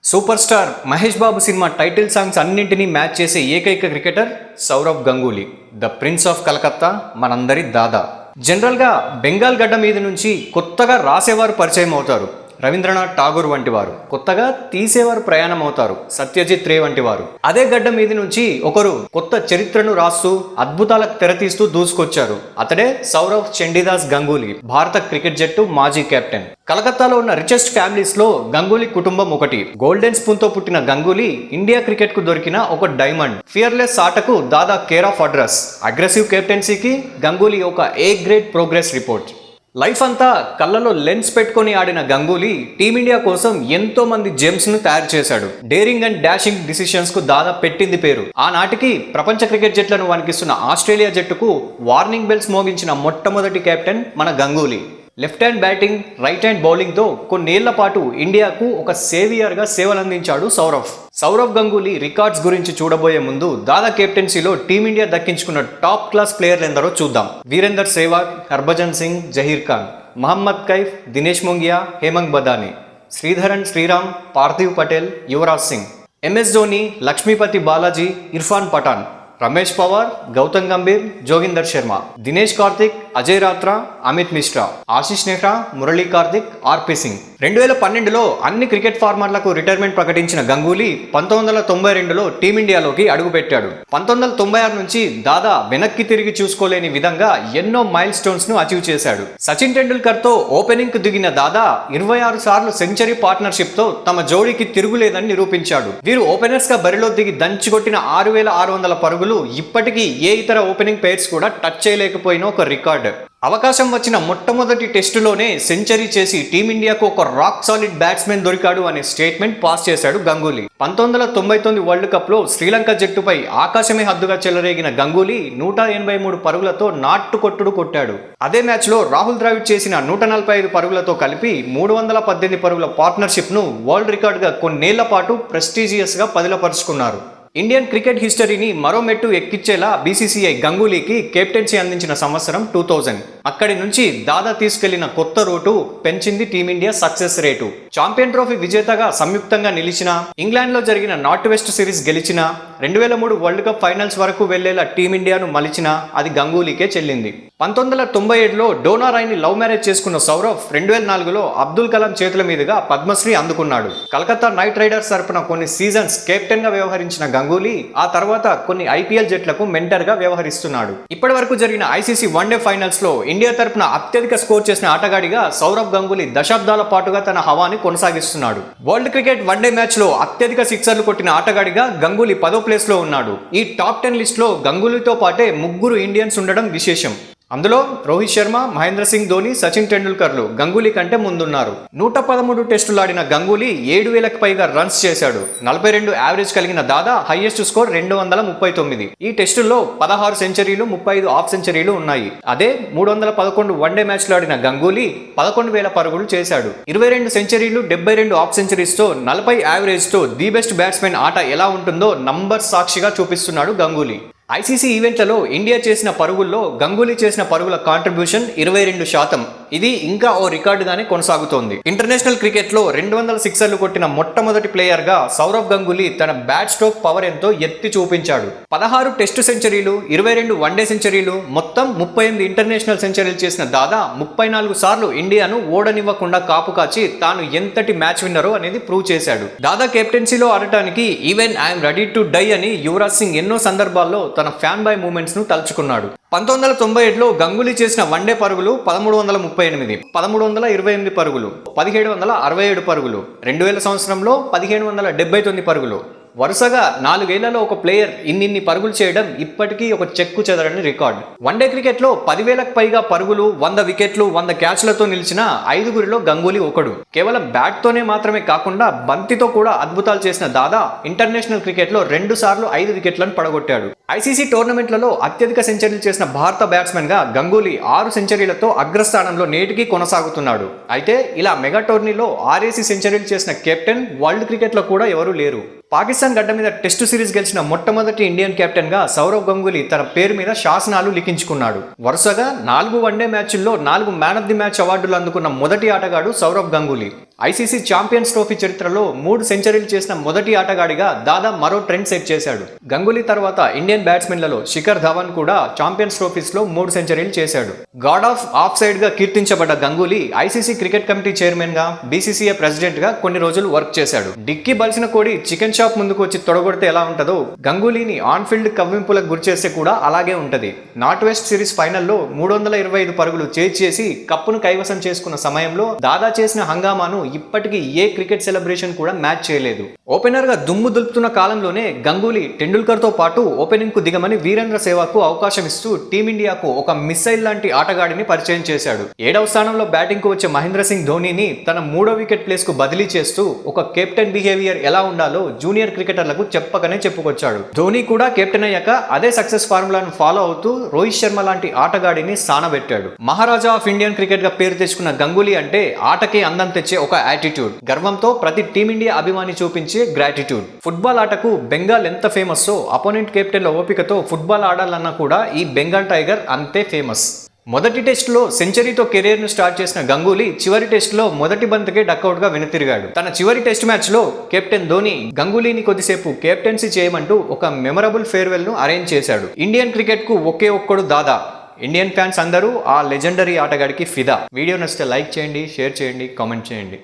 Super star Mahesh Babu cinema title songs అన్నింటినీ match చేసే ఏకైక cricketer Sourav Ganguly, the prince of Calcutta, మనందరి దాదా. జనరల్గా బెంగాల్ గడ్డ మీద నుంచి కొత్తగా రాసేవారు పరిచయం అవుతారు, రవీంద్రనాథ్ ఠాగూర్ వంటి వారు. కొత్తగా తీసేవారు ప్రయాణం అవుతారు, సత్యజిత్ రే వంటి వారు. అదే గడ్డ మీద నుంచి ఒకరు కొత్త చరిత్రను రాస్తూ అద్భుతాలకు తెరతీస్తూ దూసుకొచ్చారు. అతడే సౌరవ్ చండీదాస్ గంగూలీ, భారత క్రికెట్ జట్టు మాజీ కెప్టెన్. కలకత్తాలో ఉన్న రిచెస్ట్ ఫ్యామిలీస్ లో గంగూలీ కుటుంబం ఒకటి. గోల్డెన్ స్పూన్ తో పుట్టిన గంగూలీ ఇండియా క్రికెట్ కు దొరికిన ఒక డైమండ్. ఫియర్లెస్ ఆటకు Dada care of address, aggressive కెప్టెన్సీకి గంగూలీ ఒక A grade progress report. Life అంతా కళ్ళలో లెన్స్ పెట్టుకొని ఆడిన గంగూలీ టీమిండియా కోసం ఎంతో మంది జెమ్స్ ను తయారు చేశాడు. డేరింగ్ అండ్ డాషింగ్ డిసిషన్స్ కు దాదా పెట్టింది పేరు. ఆనాటికి ప్రపంచ క్రికెట్ జట్లను వణికిస్తున్న ఆస్ట్రేలియా జట్టుకు వార్నింగ్ బెల్స్ మోగించిన మొట్టమొదటి కెప్టెన్ మన Ganguly. Left hand batting, right hand bowling తో కొన్నేళ్ల పాటు ఇండియాకు ఒక సేవియర్ గా సేవలందించాడు సౌరవ్ గంగూలీ రికార్డ్స్ గురించి చూడబోయే ముందు దాదా కెప్టెన్సీలో టీమిండియా దక్కించుకున్న టాప్ క్లాస్ ప్లేయర్లు ఎందరో చూద్దాం. వీరేందర్ సెహ్వాగ్, హర్భజన్ సింగ్, జహీర్ ఖాన్, మహమ్మద్ కైఫ్, దినేష్ ముంగియా, హేమంగ్ బదాని, శ్రీధరన్ శ్రీరామ్, పార్థివ్ పటేల్, యువరాజ్ సింగ్, ఎంఎస్ ధోని, లక్ష్మీపతి బాలాజీ, ఇర్ఫాన్ పఠాన్, రమేష్ పవార్, గౌతమ్ గంభీర్, జోగిందర్ శర్మ, దినేష్ కార్తిక్, అజయ్ రాత్రా, అమిత్ మిశ్రా, ఆశిష్ నెహ్రా, మురళీ కార్తిక్, ఆర్పి సింగ్. 2012లో అన్ని క్రికెట్ ఫార్మాట్లకు రిటైర్మెంట్ ప్రకటించిన గంగూలీ 1992లో టీమిండియాలోకి అడుగుపెట్టాడు. 1996 నుంచి దాదా వెనక్కి తిరిగి చూసుకోలేని విధంగా ఎన్నో మైల్ స్టోన్స్ ను అచీవ్ చేశాడు. సచిన్ టెండూల్కర్ తో ఓపెనింగ్ కు దిగిన దాదా 26 సార్లు సెంచరీ పార్ట్నర్షిప్ తో తమ జోడీకి తిరుగులేదని నిరూపించాడు. వీరు ఓపెనర్స్ గా బరిలో దిగి దంచికొట్టిన 6600 పరుగులు ఇప్పటికీ ఏ ఇతర ఓపెనింగ్ పేర్స్ కూడా టచ్ చేయలేకపోయిన ఒక రికార్డ్. అవకాశం వచ్చిన మొట్టమొదటి టెస్టులోనే సెంచరీ చేసి టీమిండియాకు ఒక రాక్ సాలిడ్ బ్యాట్స్మెన్ దొరికాడు అనే స్టేట్మెంట్ పాస్ చేశాడు గంగూలీ. 1999 వరల్డ్ కప్ లో శ్రీలంక జట్టుపై ఆకాశమే హద్దుగా చెలరేగిన గంగూలీ 183 పరుగులతో నాట్టుకొట్టుడు కొట్టాడు. అదే మ్యాచ్ లో రాహుల్ ద్రావిడ్ చేసిన 145 పరుగులతో కలిపి 318 పరుగుల పార్ట్నర్షిప్ ను వరల్డ్ రికార్డ్ గా కొన్నేళ్ల పాటు ప్రెస్టీజియస్ గా పదిలపరుచుకున్నారు. ఇండియన్ క్రికెట్ హిస్టరీని మరో మెట్టు ఎక్కించేలా బీసీసీఐ గంగూలీకి కెప్టెన్సీ అందించిన సంవత్సరం 2000. అక్కడి నుంచి దాదా తీసుకెళ్లిన కొత్త రూటు పెంచింది team India success rate. Champion trophy విజేతగా సంయుక్తంగా నిలిచిన, ఇంగ్లాండ్ లో జరిగిన నార్త్ వెస్ట్ సిరీస్ గెలిచిన, 2003 వరల్డ్ కప్ ఫైనల్స్ వరకు వెళ్లేలా టీమిండియాను మలిచిన అది గంగూలీకే చెల్లింది. 1997లో డోనా రాయ్ని లవ్ మ్యారేజ్ చేసుకున్న సౌరవ్ 2004లో అబ్దుల్ కలాం చేతుల మీదుగా పద్మశ్రీ అందుకున్నాడు. కలకత్తా నైట్ రైడర్స్ తరపున కొన్ని సీజన్స్ కెప్టెన్ గా వ్యవహరించిన గంగూలీ ఆ తర్వాత కొన్ని ఐపీఎల్ జట్లకు మెంటర్ గా వ్యవహరిస్తున్నాడు. ఇప్పటి వరకు జరిగిన ఐసీసీ వన్డే ఫైనల్స్ లో ఇండియా తరపున అత్యధిక స్కోర్ చేసిన ఆటగాడిగా సౌరవ్ గంగూలీ దశాబ్దాల పాటుగా తన హవాని కొనసాగిస్తున్నాడు. వరల్డ్ క్రికెట్ వన్డే మ్యాచ్ లో అత్యధిక సిక్సర్లు కొట్టిన ఆటగాడిగా గంగూలీ 10వ ప్లేస్ లో ఉన్నాడు. ఈ టాప్ 10 లిస్ట్ లో గంగూలీతో పాటే 3 ఇండియన్స్ ఉండడం విశేషం. అందులో రోహిత్ శర్మ, మహేంద్ర సింగ్ ధోని, సచిన్ టెండూల్కర్లు గంగూలీ కంటే ముందున్నారు. 113 టెస్టులు ఆడిన గంగూలీ 7000కి పైగా రన్స్ చేశాడు. 42 యావరేజ్ కలిగిన దాదా హైయెస్ట్ స్కోర్ 239. ఈ టెస్టుల్లో 16 సెంచరీలు, 35 హాఫ్ సెంచరీలు ఉన్నాయి. అదే 311 వన్డే మ్యాచ్లు ఆడిన గంగూలీ 11,000 పరుగులు చేశాడు. 22 సెంచరీలు, 72 హాఫ్ సెంచరీస్ తో 40 యావరేజ్ తో ది బెస్ట్ బ్యాట్స్మెన్ ఆట ఎలా ఉంటుందో నంబర్ సాక్షిగా చూపిస్తున్నాడు గంగూలీ. ఐసీసీ ఈవెంట్లలో ఇండియా చేసిన పరుగుల్లో గంగూలీ చేసిన పరుగుల కాంట్రిబ్యూషన్ 22%. ఇది ఇంకా ఓ రికార్డుగానే కొనసాగుతోంది. ఇంటర్నేషనల్ క్రికెట్ లో 200 సిక్సర్లు కొట్టిన మొట్టమొదటి ప్లేయర్ గా సౌరవ్ గంగూలీ తన బ్యాట్ స్ట్రోక్ పవర్ ఎంతో ఎత్తి చూపించాడు. 16 టెస్టు సెంచరీలు, 22 వన్డే సెంచరీలు, మొత్తం 38 ఇంటర్నేషనల్ సెంచరీలు చేసిన దాదా 34 సార్లు ఇండియాను ఓడనివ్వకుండా కాపు కాచి తాను ఎంతటి మ్యాచ్ విన్నరో అనేది ప్రూవ్ చేశాడు. దాదా కెప్టెన్సీలో ఆడటానికి even I'm ready to die అని యువరాజ్ సింగ్ ఎన్నో సందర్భాల్లో తన ఫ్యాన్ బాయ్ మూమెంట్స్ ను తలుచుకున్నాడు. 1997లో గంగూలీ చేసిన వన్డే పరుగులు 1338, 1328 పరుగులు, 1767 పరుగులు, 2000 సంవత్సరంలో 1779 పరుగులు. వరుసగా 4 ఏళ్లలో ఒక ప్లేయర్ ఇన్ని పరుగులు చేయడం ఇప్పటికీ ఒక చెక్కు చెదరని రికార్డ్. వన్డే క్రికెట్ లో 10,000కు పైగా పరుగులు, 100 వికెట్లు, 100 క్యాచ్లతో నిలిచిన 5గురిలో గంగూలీ ఒకడు. కేవలం బ్యాట్ తోనే మాత్రమే కాకుండా బంతితో కూడా అద్భుతాలు చేసిన దాదా ఇంటర్నేషనల్ క్రికెట్ లో 2 సార్లు 5 వికెట్లను పడగొట్టాడు. ఐసీసీ టోర్నమెంట్లలో అత్యధిక సెంచరీలు చేసిన భారత బ్యాట్స్మెన్ గా గంగూలీ 6 సెంచరీలతో అగ్రస్థానంలో నేటికి కొనసాగుతున్నాడు. అయితే ఇలా మెగా టోర్నీలో 6 సెంచరీలు చేసిన కెప్టెన్ వరల్డ్ క్రికెట్ లో కూడా ఎవరూ లేరు. పాకిస్తాన్ గడ్డ మీద టెస్టు సిరీస్ గెలిచిన మొట్టమొదటి ఇండియన్ కెప్టెన్ గా సౌరవ్ గంగూలీ తన పేరు మీద శాసనాలు లిఖించుకున్నాడు. వరుసగా 4 వన్డే మ్యాచ్ల్లో 4 మ్యాన్ ఆఫ్ ది మ్యాచ్ అవార్డులు అందుకున్న మొదటి ఆటగాడు Sourav Ganguly. ICC champions trophy చరిత్రలో 3 సెంచరీలు చేసిన మొదటి ఆటగాడిగా దాదా మరో ట్రెండ్ సెట్ చేశాడు. గంగూలీ తర్వాత ఇండియన్ బ్యాట్స్మెన్లలో శిఖర్ ధవన్ కూడా ఛాంపియన్స్ ట్రోఫీస్ లో 3 సెంచరీలు చేశాడు. గాడ్ ఆఫ్ సైడ్ గా కీర్తించబడ్డ Ganguly ICC cricket committee chairman గా, బీసీసీఐ ప్రెసిడెంట్ గా కొన్ని రోజులు వర్క్ చేశాడు. డిక్కీ బలిసిన కోడి చికెన్ షాప్ ముందుకు వచ్చి తొడగొడితే ఎలా ఉంటుందో గంగూలీని ఆన్ ఫీల్డ్ కవ్వింపులకు గురిచేస్తే కూడా అలాగే ఉంటది. నార్త్ వెస్ట్ సిరీస్ ఫైనల్లో 325 పరుగులు చేసి కప్పును కైవసం చేసుకున్న సమయంలో దాదా చేసిన హంగామాను ఇప్పటికీ ఏ క్రికెట్ సెలబ్రేషన్ కూడా మ్యాచ్ చేయలేదు. ఓపెనర్ గా దుమ్ము దులుపుతున్న కాలంలోనే గంగూలీ టెండూల్కర్ తో పాటు ఓపెనింగ్ కు దిగమని వీరేంద్ర సెహ్వాగ్ కు అవకాశం ఇస్తూ టీమిండియాకు ఒక మిస్సైల్ లాంటి ఆటగాడిని పరిచయం చేశాడు. 7వ స్థానంలో బ్యాటింగ్ కు వచ్చే మహేంద్ర సింగ్ ధోనీని తన 3వ వికెట్ ప్లేస్ కు బదిలీ చేస్తూ ఒక కెప్టెన్ బిహేవియర్ ఎలా ఉండాలో జూనియర్ క్రికెటర్లకు చెప్పకనే చెప్పుకొచ్చాడు. ధోనీ కూడా కెప్టెన్ అయ్యాక అదే సక్సెస్ ఫార్ములాను ఫాలో అవుతూ రోహిత్ శర్మ లాంటి ఆటగాడిని సానబెట్టాడు. మహారాజా ఆఫ్ ఇండియన్ క్రికెట్ గా పేరు తెచ్చుకున్న గంగూలీ అంటే ఆటకి అందం తెచ్చే ఒక యాటిట్యూడ్, గర్వంతో ప్రతి టీమిండియా అభిమాని చూపించే గ్రాటిట్యూడ్. ఫుట్బాల్ ఆటకు బెంగాల్ ఎంత ఫేమస్సో అపోనెంట్ కెప్టెన్ల ఓపికతో ఫుట్బాల్ ఆడాలన్నా కూడా ఈ బెంగాల్ టైగర్ అంతే ఫేమస్. మొదటి టెస్టులో సెంచరీతో కెరీర్ ను స్టార్ట్ చేసిన గంగూలీ చివరి టెస్టులో మొదటి బంతికే డకౌట్ గా వెనుతిరిగాడు. తన చివరి టెస్ట్ మ్యాచ్ లో కెప్టెన్ ధోనీ గంగూలీని కొద్దిసేపు కెప్టెన్సీ చేయమంటూ ఒక మెమరబుల్ ఫేర్వెల్ ను అరేంజ్ చేశాడు. ఇండియన్ క్రికెట్ కు ఒకే ఒక్కడు దాదా. ఇండియన్ ఫ్యాన్స్ అందరూ ఆ లెజెండరీ ఆటగాడికి ఫిదా. వీడియో నచ్చితే లైక్ చేయండి, షేర్ చేయండి, కామెంట్ చేయండి.